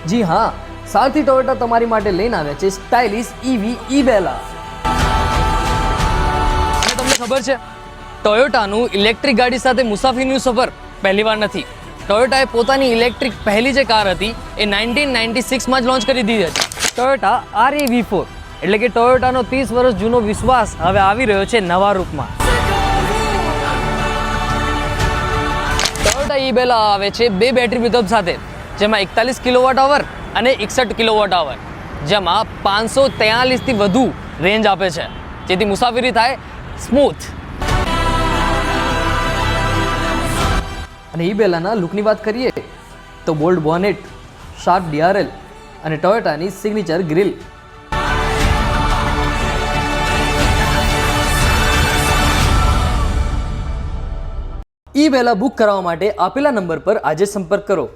જી હા, સારથી ટોયોટા તમારી માટે લઈને આવ્યા છે સ્ટાઇલિશ EV ઈ-બેલા. અને તમને ખબર છે, ટોયોટાનું ઇલેક્ટ્રિક ગાડી સાથે મુસાફરીનું સફર પહેલીવાર નથી. ટોયોટાએ પોતાની ઇલેક્ટ્રિક પહેલી જે કાર હતી એ 1996માં જ લોન્ચ કરી દીધી હતી. ટોયોટા RAV4 એટલે કે ટોયોટાનો 30 વર્ષ જૂનો વિશ્વાસ હવે આવી રહ્યો છે નવા રૂપમાં. ટોયોટા ઈ-બેલા આવે છે 2 બેટરી બેકઅપ સાથે, જેમાં 41 કિલોવોટ અવર અને 61 કિલોવોટ અવર, જેમાં 543 થી વધુ રેન્જ આપે છે, જેથી મુસાફરી થાય સ્મૂથ. અને ઈ-બેલાના લુકની વાત કરીએ તો બોલ્ડ બોનેટ, શાર્પ DRL અને ટોયોટાની સિગ્નેચર ગ્રીલ. ઈ-બેલા બુક કરાવવા માટે આપેલા નંબર પર આજે સંપર્ક કરો.